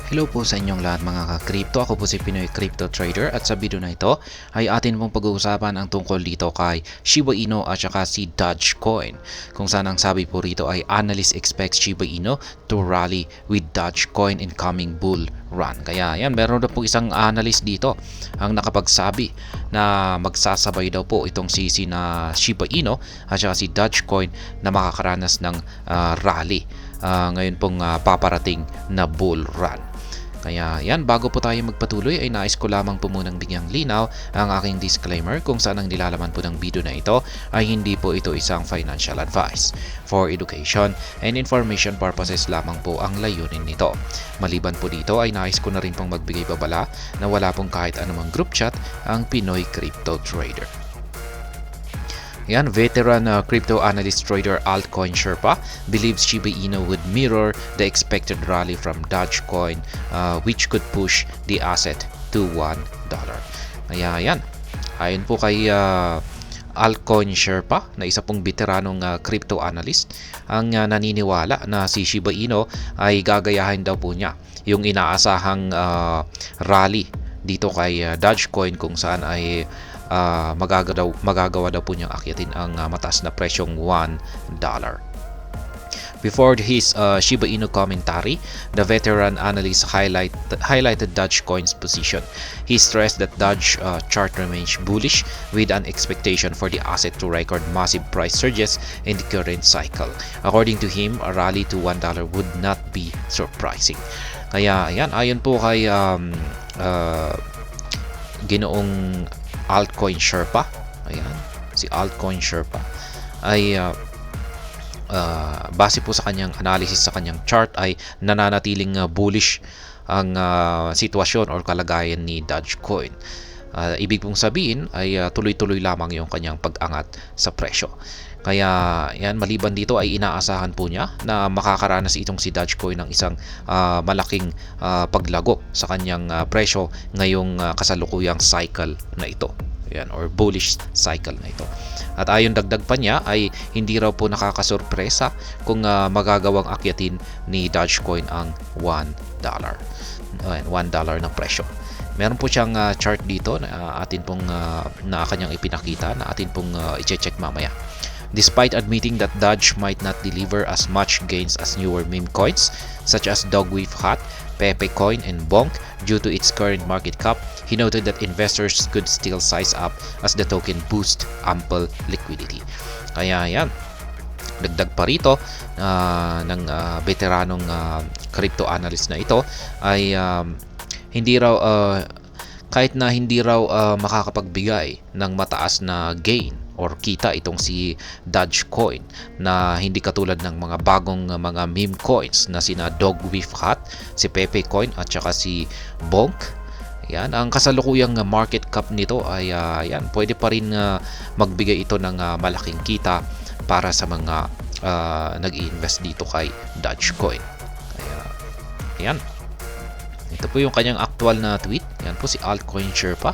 Hello po sa inyong lahat mga ka-crypto. Ako po si Pinoy Crypto Trader at sa video na ito ay atin pong pag-uusapan ang tungkol dito kay Shiba Inu at saka si Dogecoin. Kung saan ang sabi po rito ay analyst expects Shiba Inu to rally with Dogecoin in coming bull run. Kaya yan, meron na po isang analyst dito ang nakapagsabi na magsasabay daw po itong sisi na Shiba Inu at saka si Dogecoin na makakaranas ng rally ngayon pong paparating na bull run. Kaya yan, bago po tayo magpatuloy ay nais ko lamang po munang bigyang linaw ang aking disclaimer kung saan ang nilalaman po ng video na ito ay hindi po ito isang financial advice. For education and information purposes lamang po ang layunin nito. Maliban po dito ay nais ko na rin pong magbigay babala na wala pong kahit anumang group chat ang Pinoy Crypto Trader. Yan, veteran crypto analyst trader Altcoin Sherpa believes Shiba Inu would mirror the expected rally from Dogecoin which could push the asset to $1. Kaya yan, ayon po kay Altcoin Sherpa na isa pong veteranong crypto analyst ang naniniwala na si Shiba Inu ay gagayahin daw po niya yung inaasahang rally dito kay Dogecoin kung saan ay magagawa daw po niyang akyatin ang mataas na presyong $1. Before his Shiba Inu commentary, the veteran analyst highlighted Dogecoin's position. He stressed that Doge chart remains bullish with an expectation for the asset to record massive price surges in the current cycle. According to him, a rally to $1 would not be surprising. Kaya ayan, ayon po kay ginoong Altcoin Sherpa, ayan, si Altcoin Sherpa ay base po sa kanyang analysis sa kanyang chart ay nananatiling bullish ang sitwasyon or kalagayan ni Dogecoin. Ibig pong sabihin ay tuloy-tuloy lamang yung kanyang pag-angat sa presyo. Kaya yan, maliban dito ay inaasahan po niya na makakaranas itong si Dogecoin ng isang malaking paglago sa kanyang presyo ngayong kasalukuyang cycle na ito. Yan, or bullish cycle na ito. At ayon dagdag pa niya ay hindi raw po nakakasurpresa kung magagawang akyatin ni Dogecoin ang $1. $1 na presyo. Meron po siyang chart dito na atin pong na kanyang ipinakita na atin pong i-check mamaya. Despite admitting that Doge might not deliver as much gains as newer meme coins such as Dogwoof Hot, Pepe Coin, and Bonk due to its current market cap, he noted that investors could still size up as the token boost ample liquidity. Kaya yan, dagdag pa rito ng veteranong crypto analyst na ito ay hindi raw kahit na hindi raw makakapagbigay ng mataas na gain or kita itong si Dogecoin na hindi katulad ng mga bagong mga meme coins na sina Dogwoof Hot, si Pepe Coin at saka si Bonk. Yan, ang kasalukuyang market cap nito ay yan, pwede pa rin magbigay ito ng malaking kita para sa mga nag-i-invest dito kay Dogecoin. Kaya yan. Ito po yung kanyang actual na tweet. Yan po si Altcoin Sherpa.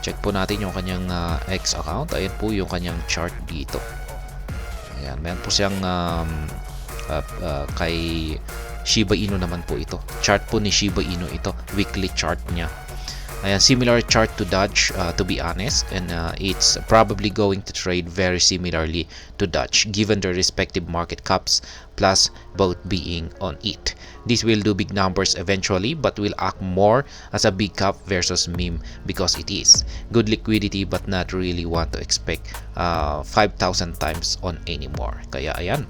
Check po natin yung kanyang X account. Ayan po yung kanyang chart dito. Ayan, meron po siyang kay Shiba Inu naman po ito. Chart po ni Shiba Inu ito. Weekly chart niya. Ayan, similar chart to Doge to be honest, and it's probably going to trade very similarly to Doge given their respective market caps plus both being on it. This will do big numbers eventually but will act more as a big cap versus meme because it is good liquidity but not really want to expect 5,000 times on anymore. Kaya ayan,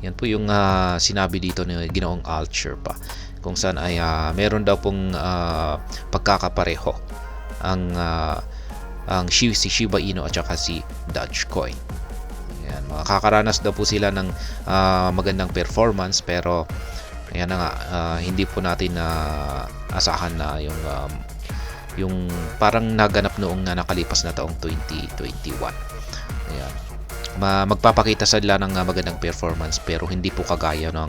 yan po yung sinabi dito ni ginoong Alt Sherpa kung saan ay meron daw pong pagkakapareho ang si Shiba Inu at saka si Dogecoin. Ayan, makakaranas daw po sila ng magandang performance pero ayan na nga, hindi po natin asahan na yung parang naganap noong nakalipas na taong 2021. Ayan. Magpapakita sila ng magandang performance pero hindi po kagaya ng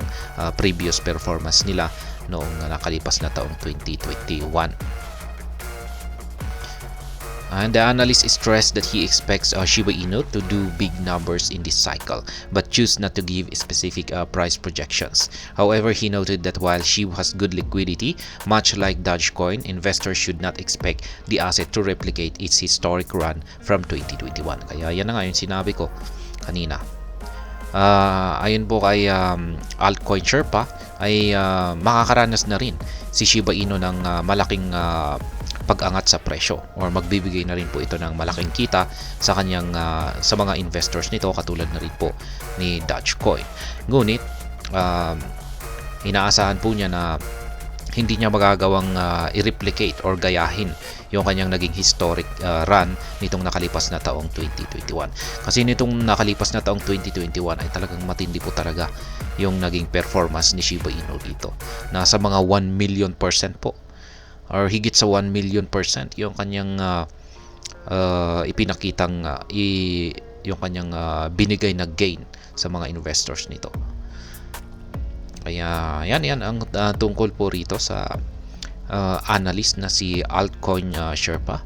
previous performance nila noong nakalipas na taong 2021. And the analyst stressed that he expects Shiba Inu to do big numbers in this cycle, but choose not to give specific price projections. However, he noted that while SHIB has good liquidity, much like Dogecoin, investors should not expect the asset to replicate its historic run from 2021. Kaya yan na nga yung sinabi ko kanina. Ayon po kay Altcoin Sherpa ay makakaranas na rin si Shiba Inu ng malaking pag-angat sa presyo, or magbibigay na rin po ito ng malaking kita sa kanyang sa mga investors nito, katulad na rin po ni Dogecoin. Ngunit inaasahan po niya na hindi niya magagawang i-replicate or gayahin yung kanyang naging historic run nitong nakalipas na taong 2021. Kasi nitong nakalipas na taong 2021 ay talagang matindi po talaga yung naging performance ni Shiba Inu dito. Nasa mga 1 million% po, or higit sa 1 million% yung kanyang ipinakitang yung kanyang binigay na gain sa mga investors nito. Kaya yan ang tungkol po rito sa analyst na si Altcoin Sherpa.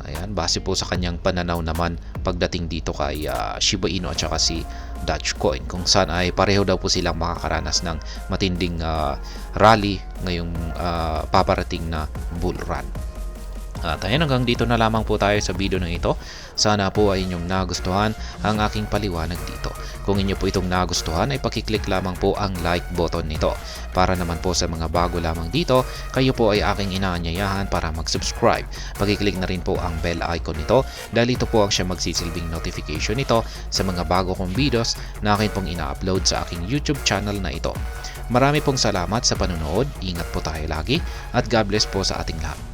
Ayan, base po sa kanyang pananaw naman pagdating dito kay Shiba Inu at saka si Dogecoin, kung saan ay pareho daw po silang makakaranas ng matinding rally ngayong paparating na bull run. At ayan, hanggang dito na lamang po tayo sa video ng ito. Sana po ay inyong nagustuhan ang aking paliwanag dito. Kung inyo po itong nagustuhan ay pakiclick lamang po ang like button nito. Para naman po sa mga bago lamang dito, kayo po ay aking inaanyayahan para mag-subscribe. Pakiclick na rin po ang bell icon nito dahil ito po ang siya magsisilbing notification nito sa mga bago kong videos na akin pong ina-upload sa aking YouTube channel na ito. Marami pong salamat sa panonood, ingat po tayo lagi at God bless po sa ating lahat.